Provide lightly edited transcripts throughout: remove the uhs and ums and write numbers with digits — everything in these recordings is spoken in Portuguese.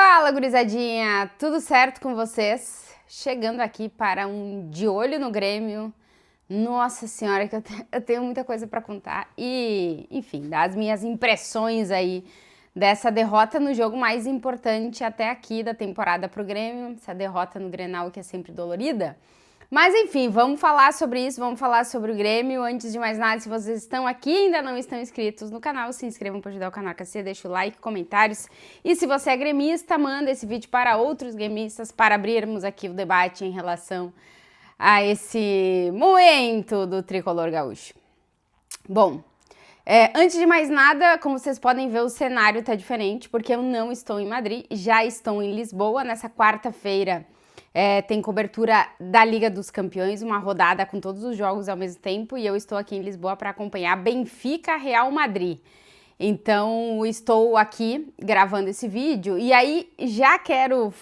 Fala, gurizadinha! Tudo certo com vocês? Chegando aqui para um De Olho no Grêmio. Nossa senhora, que eu tenho muita coisa para contar. E, enfim, das minhas impressões aí dessa derrota no jogo mais importante até aqui da temporada pro Grêmio. Essa derrota no Grenal que é sempre dolorida. Mas enfim, vamos falar sobre isso, vamos falar sobre o Grêmio. Antes de mais nada, se vocês estão aqui e ainda não estão inscritos no canal, se inscrevam para ajudar o canal a crescer, deixa o like, comentários. E se você é gremista, manda esse vídeo para outros gremistas para abrirmos aqui o debate em relação a esse momento do tricolor gaúcho. Bom, antes de mais nada, como vocês podem ver, o cenário está diferente, porque eu não estou em Madrid, já estou em Lisboa. Nessa quarta-feira tem cobertura da Liga dos Campeões, uma rodada com todos os jogos ao mesmo tempo, e eu estou aqui em Lisboa para acompanhar Benfica Real Madrid. Então, estou aqui gravando esse vídeo, e aí já quero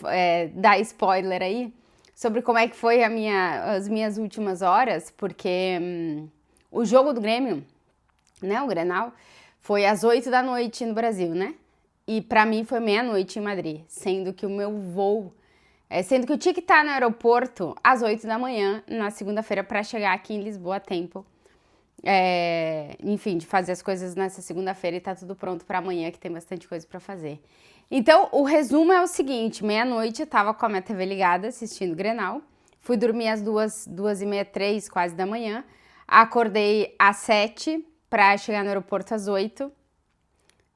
dar spoiler aí sobre como é que foi as minhas últimas horas, porque o jogo do Grêmio, né, o Grenal, foi às 8 da noite no Brasil, né? E pra mim foi meia-noite em Madrid, sendo que o meu voo, sendo que eu tinha que estar no aeroporto às 8 da manhã na segunda-feira para chegar aqui em Lisboa a tempo. Enfim, de fazer as coisas nessa segunda-feira e tá tudo pronto para amanhã, que tem bastante coisa para fazer. Então, o resumo é o seguinte: meia-noite eu tava com a minha TV ligada assistindo o Grenal, fui dormir às 2h30, 3 quase da manhã, acordei às 7 para chegar no aeroporto às 8,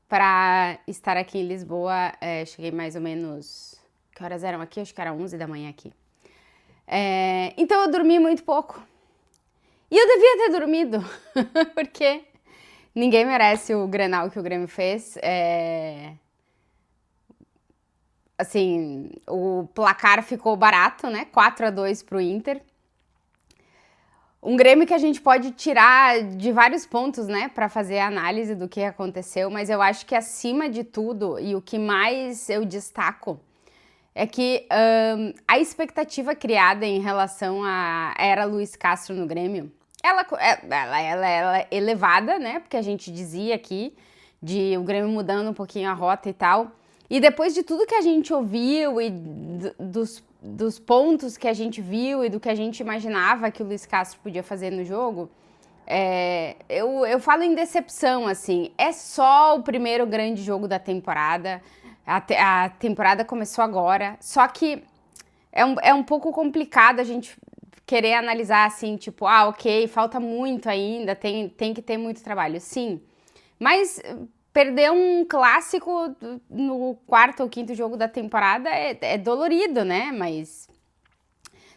para estar aqui em Lisboa. Cheguei mais ou menos... Que horas eram aqui? Acho que era 11 da manhã aqui. Então eu dormi muito pouco. E eu devia ter dormido, porque ninguém merece o Grenal que o Grêmio fez. Assim, o placar ficou barato, né? 4-2 pro Inter. Um Grêmio que a gente pode tirar de vários pontos, né, para fazer a análise do que aconteceu, mas eu acho que acima de tudo, e o que mais eu destaco, é que a expectativa criada em relação à era Luiz Castro no Grêmio, ela é elevada, né, porque a gente dizia aqui de o Grêmio mudando um pouquinho a rota e tal, e depois de tudo que a gente ouviu e dos pontos que a gente viu e do que a gente imaginava que o Luiz Castro podia fazer no jogo, eu falo em decepção, assim, é só o primeiro grande jogo da temporada, a temporada começou agora, só que é um pouco complicado a gente querer analisar assim, tipo, ok, falta muito ainda, tem que ter muito trabalho, sim, mas perder um clássico no quarto ou quinto jogo da temporada é dolorido, né? Mas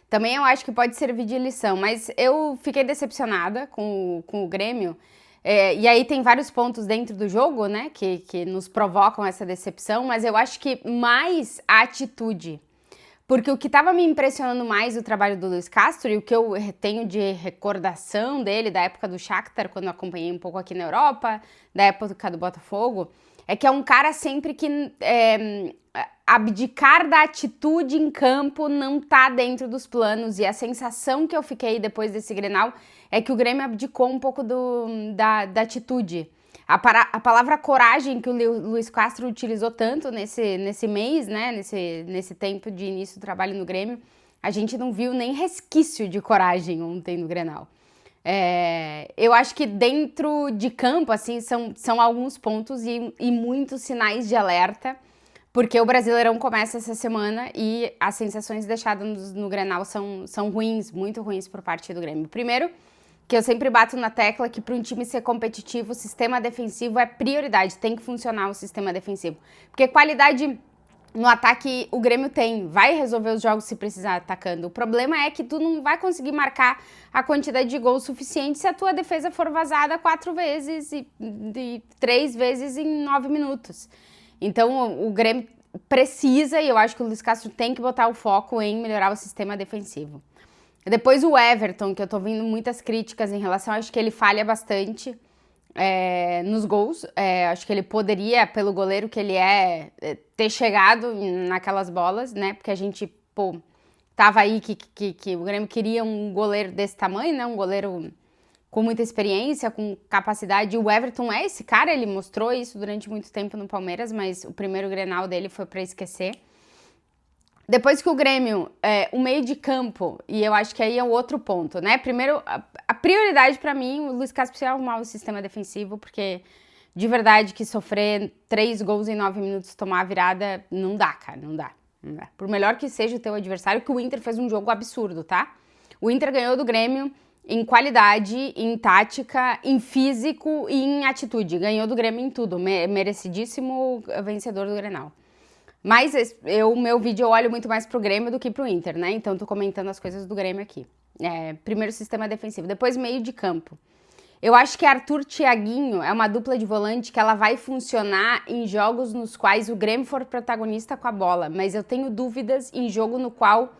também eu acho que pode servir de lição. Mas eu fiquei decepcionada com o Grêmio. E aí tem vários pontos dentro do jogo, né? Que nos provocam essa decepção. Mas eu acho que mais a atitude. Porque o que estava me impressionando mais o trabalho do Luiz Castro, e o que eu tenho de recordação dele, da época do Shakhtar, quando eu acompanhei um pouco aqui na Europa, da época do Botafogo, é que é um cara sempre que abdicar da atitude em campo não tá dentro dos planos, e a sensação que eu fiquei depois desse Grenal é que o Grêmio abdicou um pouco da atitude. A palavra coragem que o Luiz Castro utilizou tanto nesse mês, né, nesse tempo de início do trabalho no Grêmio, a gente não viu nem resquício de coragem ontem no Grenal. Eu acho que dentro de campo, assim, são alguns pontos e muitos sinais de alerta, porque o Brasileirão começa essa semana e as sensações deixadas no Grenal são ruins, muito ruins por parte do Grêmio. Primeiro, que eu sempre bato na tecla que para um time ser competitivo, o sistema defensivo é prioridade, tem que funcionar o sistema defensivo. Porque qualidade no ataque o Grêmio tem, vai resolver os jogos se precisar atacando. O problema é que tu não vai conseguir marcar a quantidade de gols suficiente se a tua defesa for vazada 4 vezes e 3 vezes em 9 minutos. Então o Grêmio precisa, e eu acho que o Luiz Castro tem que botar o foco em melhorar o sistema defensivo. Depois o Everton, que eu tô vendo muitas críticas em relação, acho que ele falha bastante nos gols. Acho que ele poderia, pelo goleiro que ele ter chegado naquelas bolas, né? Porque a gente, tava aí que o Grêmio queria um goleiro desse tamanho, né? Um goleiro com muita experiência, com capacidade. O Everton é esse cara, ele mostrou isso durante muito tempo no Palmeiras, mas o primeiro Grenal dele foi para esquecer. Depois que o Grêmio, o meio de campo, e eu acho que aí é o outro ponto, né? Primeiro, a prioridade para mim, o Luiz Castro precisa arrumar o sistema defensivo, porque de verdade que sofrer 3 gols em 9 minutos, tomar a virada, não dá, cara, não dá. Por melhor que seja o teu adversário, que o Inter fez um jogo absurdo, tá? O Inter ganhou do Grêmio em qualidade, em tática, em físico e em atitude. Ganhou do Grêmio em tudo, merecidíssimo vencedor do Grenal. Mas meu vídeo eu olho muito mais pro Grêmio do que pro Inter, né? Então tô comentando as coisas do Grêmio aqui. Primeiro sistema defensivo, depois meio de campo. Eu acho que Arthur Thiaguinho é uma dupla de volante que ela vai funcionar em jogos nos quais o Grêmio for protagonista com a bola, mas eu tenho dúvidas em jogo no qual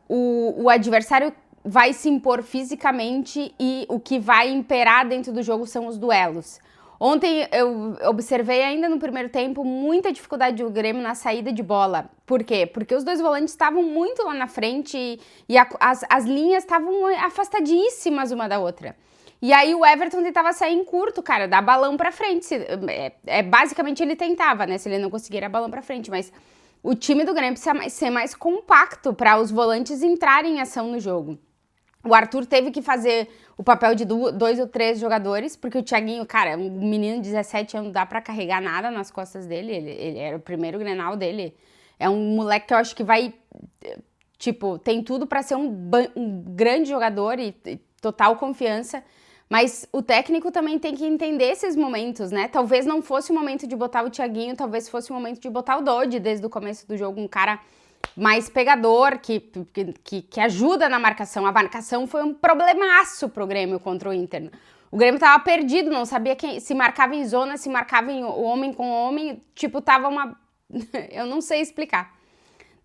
o adversário vai se impor fisicamente e o que vai imperar dentro do jogo são os duelos. Ontem eu observei ainda no primeiro tempo muita dificuldade do Grêmio na saída de bola. Por quê? Porque os dois volantes estavam muito lá na frente e as linhas estavam afastadíssimas uma da outra. E aí o Everton tentava sair em curto, cara, dar balão pra frente. Basicamente ele tentava, né? Se ele não conseguir, era balão pra frente. Mas o time do Grêmio precisa ser mais compacto para os volantes entrarem em ação no jogo. O Arthur teve que fazer o papel de 2 ou 3 jogadores, porque o Thiaguinho, cara, um menino de 17 anos, não dá pra carregar nada nas costas dele. Ele era o primeiro Grenal dele. É um moleque que eu acho que vai, tipo, tem tudo pra ser um grande jogador e total confiança. Mas o técnico também tem que entender esses momentos, né? Talvez não fosse o momento de botar o Thiaguinho, talvez fosse o momento de botar o Dodi desde o começo do jogo, um cara mais pegador, que ajuda na marcação. A marcação foi um problemaço pro Grêmio contra o Inter. O Grêmio tava perdido, não sabia se marcava em zona, se marcava em homem com homem, tipo, tava uma... eu não sei explicar.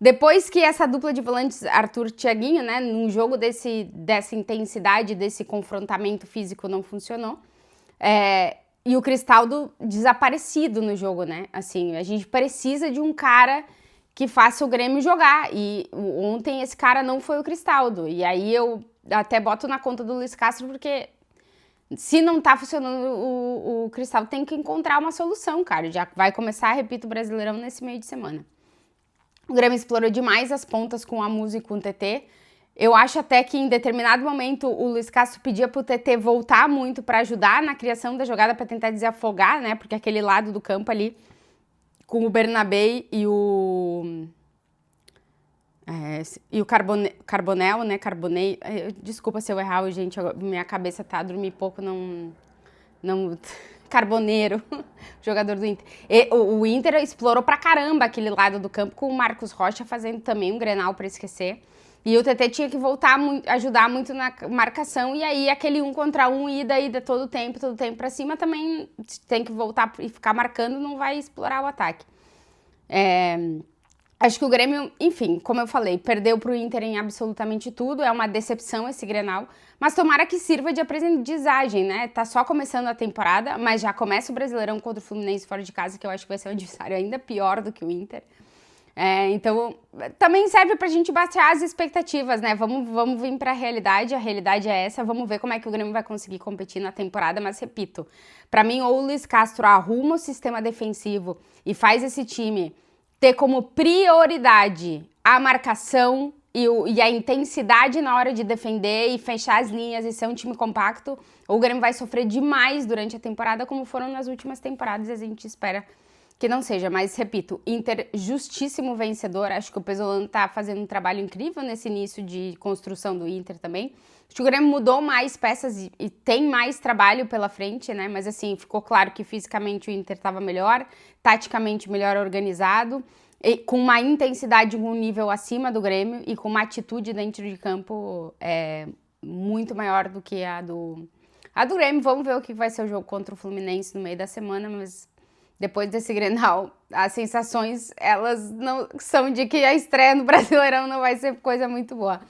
Depois que essa dupla de volantes, Arthur Thiaguinho, né, num jogo dessa intensidade, desse confrontamento físico não funcionou, e o Cristaldo desaparecido no jogo, né, assim, a gente precisa de um cara que faça o Grêmio jogar, e ontem esse cara não foi o Cristaldo, e aí eu até boto na conta do Luiz Castro, porque se não tá funcionando o Cristaldo, tem que encontrar uma solução, cara, já vai começar, repito, o Brasileirão nesse meio de semana. O Grêmio explorou demais as pontas com a Musa e com o TT. Eu acho até que em determinado momento o Luiz Castro pedia pro TT voltar muito para ajudar na criação da jogada, para tentar desafogar, né? Porque aquele lado do campo ali, com o Bernabé e o Carbonel, né? Carbonei. Desculpa se eu errar, gente. Minha cabeça tá a dormir pouco, não Carboneiro, jogador do Inter. O Inter explorou pra caramba aquele lado do campo, com o Marcos Rocha fazendo também um Grenal pra esquecer. E o TT tinha que voltar, ajudar muito na marcação, e aí aquele 1 contra 1, ida todo tempo pra cima, também tem que voltar e ficar marcando, não vai explorar o ataque. Acho que o Grêmio, enfim, como eu falei, perdeu pro Inter em absolutamente tudo, é uma decepção esse Grenal, mas tomara que sirva de aprendizagem, né? Tá só começando a temporada, mas já começa o Brasileirão contra o Fluminense fora de casa, que eu acho que vai ser um adversário ainda pior do que o Inter. Então, também serve pra gente baixar as expectativas, né? Vamos vir pra realidade, a realidade é essa, vamos ver como é que o Grêmio vai conseguir competir na temporada, mas repito, pra mim, ou o Luiz Castro arruma o sistema defensivo e faz esse time ter como prioridade a marcação e a intensidade na hora de defender e fechar as linhas e ser um time compacto, ou o Grêmio vai sofrer demais durante a temporada, como foram nas últimas temporadas, e a gente espera que não seja. Mas, repito, Inter justíssimo vencedor, acho que o Pesolano tá fazendo um trabalho incrível nesse início de construção do Inter também. Acho que o Grêmio mudou mais peças e tem mais trabalho pela frente, né? Mas assim, ficou claro que fisicamente o Inter estava melhor, taticamente melhor organizado, e com uma intensidade, um nível acima do Grêmio e com uma atitude dentro de campo muito maior do que a do Grêmio. Vamos ver o que vai ser o jogo contra o Fluminense no meio da semana, mas depois desse Grenal, as sensações, elas não são de que a estreia no Brasileirão não vai ser coisa muito boa.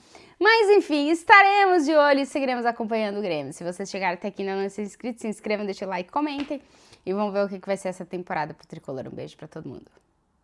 Mas enfim, estaremos de olho e seguiremos acompanhando o Grêmio. Se vocês chegaram até aqui e ainda não são inscritos, se inscrevam, deixem o like, comentem. E vamos ver o que vai ser essa temporada pro Tricolor. Um beijo pra todo mundo.